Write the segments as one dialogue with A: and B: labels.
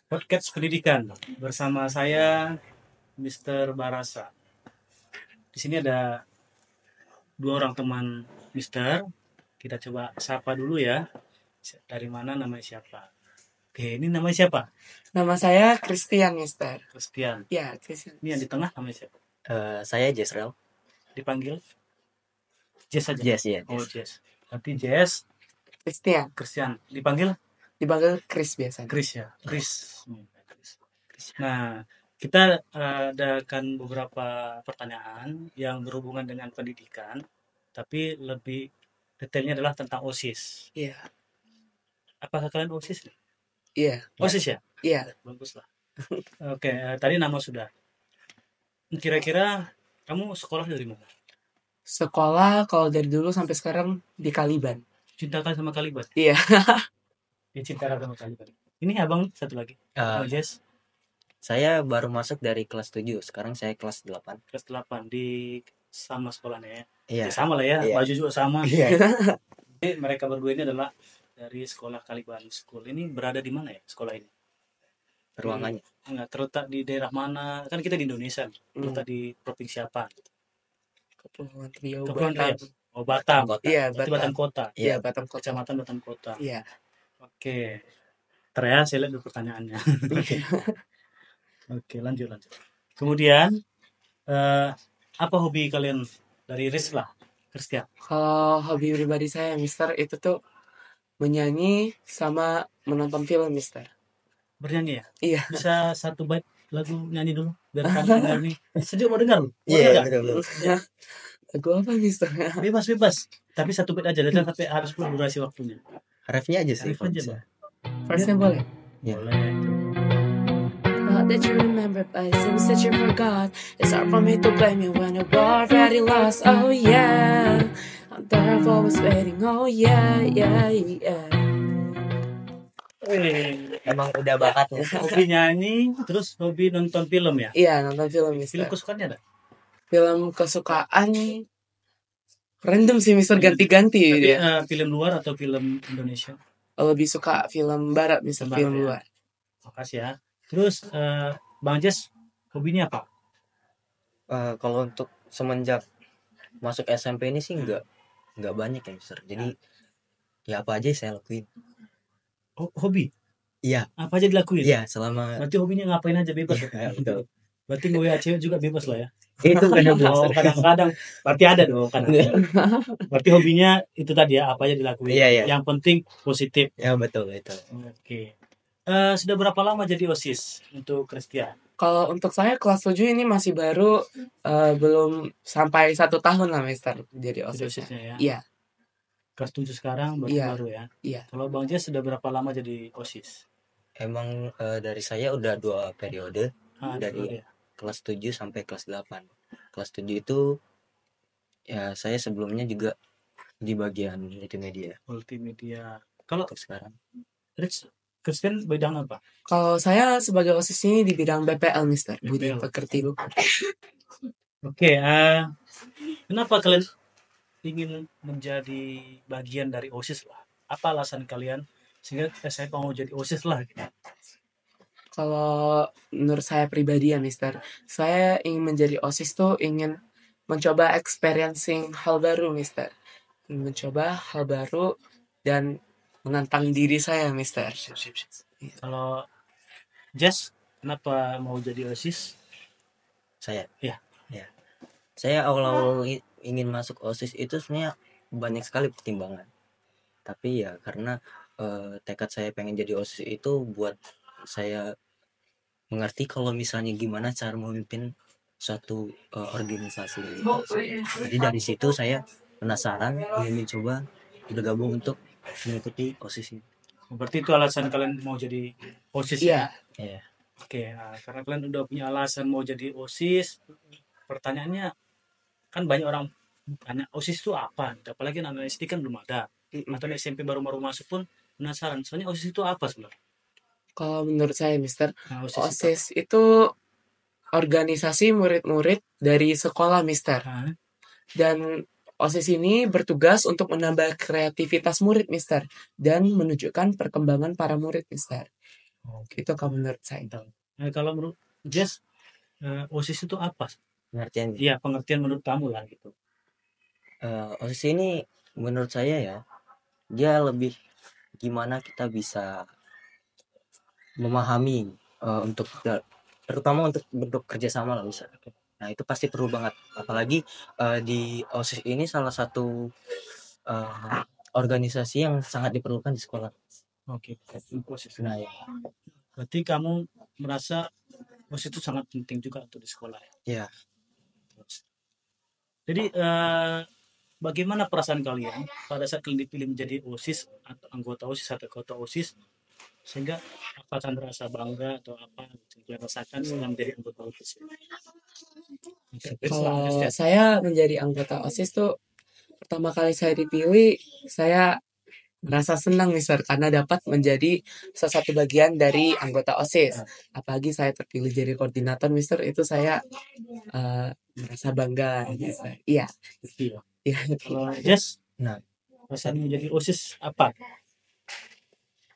A: Podcast Pendidikan bersama saya Mr. Barasa. Di sini ada dua orang teman Mister. Kita coba sapa dulu ya. Dari mana, namanya siapa? Oke, ini namanya siapa?
B: Nama saya Christian, Mister.
A: Christian.
B: Ya, Christian.
A: Ini yang di tengah namanya siapa?
C: Saya Jezreel.
A: Dipanggil Jess aja.
C: Jess ya.
A: Oh, Jess. Nanti Jess,
B: Christian.
A: dipanggil
B: Dipanggil Chris biasanya.
A: Chris ya. Chris. Nah, kita adakan beberapa pertanyaan yang berhubungan dengan pendidikan, tapi lebih detailnya adalah tentang OSIS.
B: Iya.
A: Apakah kalian OSIS?
B: Iya.
A: OSIS ya?
B: Iya.
A: Bagus lah. Oke, tadi nama sudah. Kira-kira kamu sekolah dari mana?
B: Sekolah kalau dari dulu sampai sekarang di Kaliban.
A: Cintakan sama Kaliban?
B: Iya.
A: Dicintakan sama Kaliban. Ini abang satu lagi. Jess?
C: Saya baru masuk dari kelas 7. Sekarang saya kelas 8.
A: Kelas 8 di sama sekolahnya ya?
C: Iya.
A: Ya, sama lah ya,
C: Iya.
A: baju juga sama.
C: Iya.
A: Jadi, mereka berdua ini adalah dari sekolah Kaliban School. Ini berada di mana ya sekolah ini?
C: Ruangannya.
A: Enggak, terletak di daerah mana? Kan kita di Indonesia. Terletak di provinsi apa?
B: Kepulauan Riau,
A: Kepulauan
B: Batam.
A: Riau. Oh, Batam.
B: Iya,
A: Berarti Batam Kota.
B: Iya, Batam Kota.
A: Kecamatan Batam Kota.
B: Iya.
A: Oke. Ntar ya, saya lihat dulu pertanyaannya. Oke, lanjut. Kemudian, apa hobi kalian dari Riz lah, Christian?
B: Kalau hobi pribadi saya, Mister, itu tuh menyanyi sama menonton film, Mister.
A: Bernyanyi ya?
B: Iya.
A: Bisa satu bait lagu nyanyi dulu biar kami dengar nih. Sejuk mau dengar?
C: Iya,
A: betul.
B: Lagu apa, Mister?
A: Bebas. Tapi satu bait aja, dan tapi harus penuh durasi waktunya.
C: Refnya aja sih.
A: Arif aja, Bang.
B: Firstnya boleh?
C: Iya.
A: Boleh.
B: Thought that you remembered, but it seems that you forgot. It's hard for me to blame you when you're already lost. Oh yeah, I'm tired of always waiting. Oh yeah.
C: Emang udah bakatnya.
A: Hobi nyanyi, terus hobi nonton film ya?
B: Iya, nonton film,
A: Film
B: Mister.
A: kesukaannya ada?
B: Film kesukaan random sih, Mister, ganti-ganti
A: Tapi
B: ya.
A: film luar atau film Indonesia?
B: Lebih suka film barat, Mister, film
A: ya.
B: luar.
A: Makasih ya. Terus Bang Jess, hobinya apa?
C: Kalau untuk semenjak masuk SMP ini sih nggak banyak ya, Mister. Jadi ya apa aja saya lakuin.
A: Hobi?
C: Iya.
A: Apa aja dilakuin?
C: Iya, selama.
A: Berarti hobinya ngapain aja bebas?
C: Iya, betul.
A: Berarti nge-WA cewek juga bebas lah ya?
C: Itu kadang-kadang.
A: Kadang-kadang. Berarti ada dong kadang-kadang. Berarti hobinya itu tadi ya, apa aja dilakuin.
C: Iya.
A: Yang penting positif.
C: Ya, betul.
A: Oke. Sudah berapa lama jadi OSIS untuk Christian?
B: Kalau untuk saya kelas 7 ini masih baru, belum sampai 1 tahun lah, Mister, jadi OSIS-nya.
A: Ya?
B: Iya.
A: Kelas 7 sekarang berarti baru ya?
B: Iya.
A: Kalau Bang Jess sudah berapa lama jadi OSIS?
C: Emang dari saya udah 2 periode. Dari
A: ya?
C: kelas 7 sampai kelas 8. Kelas 7 itu ya saya sebelumnya juga di bagian multimedia.
A: Kalau
C: sekarang
A: Christian bidang apa?
B: Kalau saya sebagai OSIS ini di bidang BPL, Mister. Budi Pekerti Luhur.
A: Oke, kenapa kalian ingin menjadi bagian dari OSIS lah? Apa alasan kalian sehingga saya mau jadi OSIS lah?
B: Kalau menurut saya pribadi ya, Mister, saya ingin menjadi OSIS tuh ingin mencoba experiencing hal baru, Mister. Mencoba hal baru dan menantang diri saya, Mister.
A: Kalau Jess, kenapa mau jadi OSIS?
C: Saya?
A: Ya.
C: Saya awal-awal ingin masuk OSIS itu sebenarnya banyak sekali pertimbangan. Tapi ya karena tekad saya pengen jadi OSIS itu buat saya mengerti kalau misalnya gimana cara memimpin suatu organisasi. Jadi dari situ saya penasaran, ingin mencoba bergabung untuk mengikuti OSIS ini.
A: Berarti itu alasan kalian mau jadi OSIS ya? Iya. Oke, karena kalian udah punya alasan mau jadi OSIS, pertanyaannya kan banyak orang tanya OSIS itu apa? Apalagi anak SD kan belum ada, atau SMP baru-baru masuk pun penasaran. Soalnya OSIS itu apa sebenarnya?
B: Kalau menurut saya, Mister, OSIS itu organisasi murid-murid dari sekolah, Mister. Dan OSIS ini bertugas untuk menambah kreativitas murid, Mister, dan menunjukkan perkembangan para murid, Mister.
A: Oke.
B: Itu kalau menurut saya.
A: Nah, kalau menurut Jess, OSIS itu apa?
C: Pengertiannya.
A: Iya, pengertian menurut kamu lah gitu.
C: OSIS ini menurut saya ya, dia lebih gimana kita bisa memahami untuk terutama untuk bentuk kerjasama lah bisa. Nah itu pasti perlu banget. Apalagi di OSIS ini salah satu organisasi yang sangat diperlukan di sekolah.
A: Oke. OSIS.
C: Nah ya,
A: Berarti kamu merasa OSIS itu sangat penting juga untuk di sekolah ya?
C: ya
A: Jadi bagaimana perasaan kalian pada saat kalian dipilih menjadi OSIS atau anggota OSIS atau ketua OSIS, sehingga apakah merasa bangga atau apa yang kalian rasakan setelah menjadi anggota OSIS?
B: Kalau saya menjadi anggota OSIS tuh pertama kali saya dipilih, saya merasa senang Mister karena dapat menjadi salah satu bagian dari anggota OSIS. Apalagi saya terpilih jadi koordinator Mister, itu saya merasa bangga. Iya.
A: Iya.
B: Iya.
A: Kalau Jess,
C: nah
A: perasaan menjadi OSIS apa?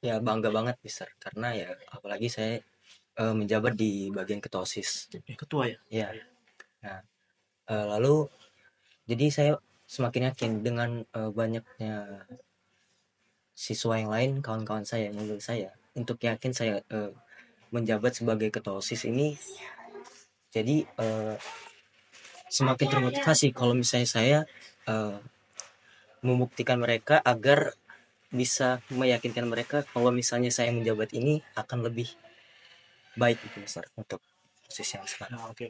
C: ya bangga banget Mister, karena ya apalagi saya menjabat di bagian ketua OSIS.
A: Ketua ya?
C: Ya. Nah lalu jadi saya semakin yakin dengan banyaknya siswa yang lain, kawan-kawan saya, menurut saya untuk yakin saya menjabat sebagai ketua OSIS ini, jadi semakin termotivasi kalau misalnya saya membuktikan mereka agar bisa meyakinkan mereka kalau misalnya saya menjabat ini akan lebih baik gitu Mister, untuk OSIS yang sekarang.
A: Nah, oke.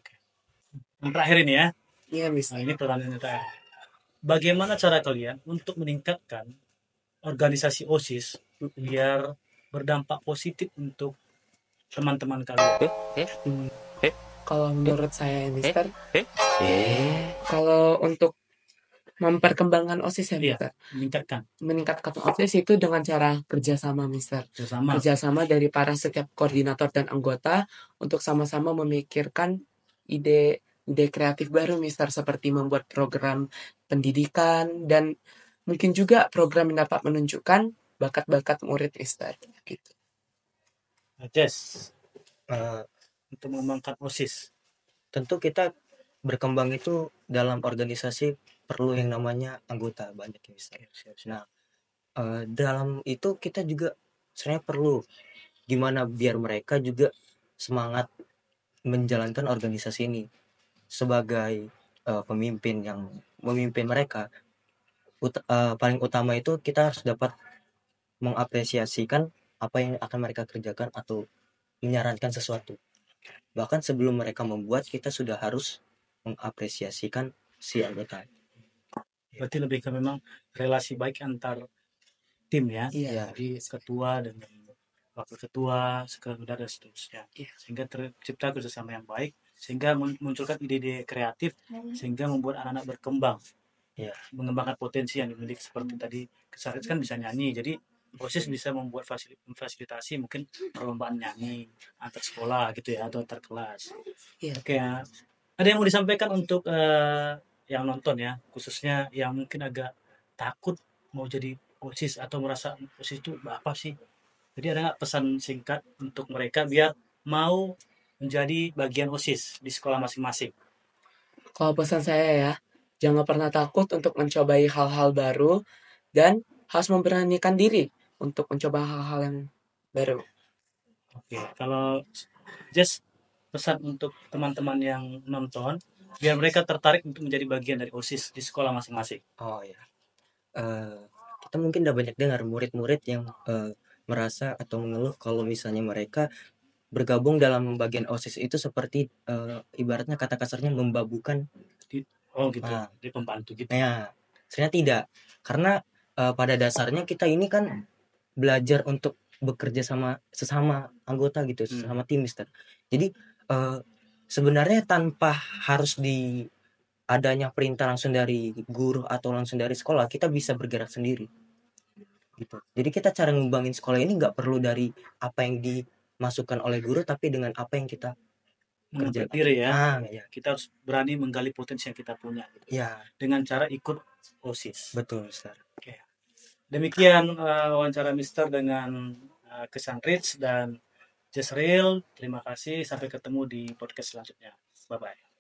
A: Yang terakhir ini ya.
B: Iya Mister.
A: Nah, ini pertanyaan terakhir. Bagaimana cara kalian untuk meningkatkan organisasi OSIS biar berdampak positif untuk teman-teman kalian?
B: Kalau menurut saya Mister, kalau untuk memperkembangkan OSIS ya
A: Iya,
B: Mister,
A: meningkatkan
B: OSIS itu dengan cara kerjasama Mister.
A: kerjasama.
B: Kerjasama dari para setiap koordinator dan anggota untuk sama-sama memikirkan ide kreatif baru Mister, seperti membuat program pendidikan dan mungkin juga program yang dapat menunjukkan bakat-bakat murid Mister gitu.
A: Jess, untuk mengembangkan OSIS.
C: Tentu kita berkembang itu dalam organisasi perlu yang namanya anggota banyak ya Mister. Nah dalam itu kita juga sebenarnya perlu gimana biar mereka juga semangat menjalankan organisasi ini. Sebagai pemimpin yang memimpin mereka, paling utama itu kita harus dapat mengapresiasikan apa yang akan mereka kerjakan atau menyarankan sesuatu. Bahkan sebelum mereka membuat, kita sudah harus mengapresiasikan si anggota.
A: Berarti lebih ke memang relasi baik antar tim ya.
B: Iya.
A: Jadi ketua dengan wakil ketua, sekretaris dan seterusnya. Sehingga tercipta kerjasama yang baik, sehingga munculkan ide-ide kreatif, sehingga membuat anak-anak berkembang.
C: Ya.
A: Mengembangkan potensi yang dimiliki, seperti tadi Kesarit kan bisa nyanyi, jadi OSIS bisa membuat fasilitasi mungkin perlombaan nyanyi antar sekolah gitu ya, atau antar kelas. Oke, ada yang mau disampaikan untuk yang nonton ya, khususnya yang mungkin agak takut mau jadi OSIS atau merasa OSIS itu apa sih? Jadi ada nggak pesan singkat untuk mereka biar mau menjadi bagian OSIS di sekolah masing-masing?
B: Kalau pesan saya ya, jangan pernah takut untuk mencobai hal-hal baru dan harus memberanikan diri untuk mencoba hal-hal yang baru.
A: Oke, kalau just pesan untuk teman-teman yang nonton biar mereka tertarik untuk menjadi bagian dari OSIS di sekolah masing-masing.
C: Oh ya, kita mungkin udah banyak dengar murid-murid yang merasa atau mengeluh kalau misalnya mereka bergabung dalam bagian OSIS itu seperti ibaratnya kata kasarnya membabukan.
A: Oh gitu, di pembantu gitu.
C: Ya, sebenarnya tidak, karena pada dasarnya kita ini kan belajar untuk bekerja sama sesama anggota gitu, sesama tim Mister. Jadi sebenarnya tanpa harus di adanya perintah langsung dari guru atau langsung dari sekolah, kita bisa bergerak sendiri gitu. Jadi kita cara ngembangin sekolah ini nggak perlu dari apa yang dimasukkan oleh guru, tapi dengan apa yang kita
A: kerjakan diri ya.
C: Ya.
A: Kita harus berani menggali potensi yang kita punya gitu.
C: Ya.
A: Dengan cara ikut OSIS.
C: Betul Mister.
A: Demikian wawancara Mister dengan Kesan Rich, dan Just Real. Terima kasih. Sampai ketemu di podcast selanjutnya. Bye bye.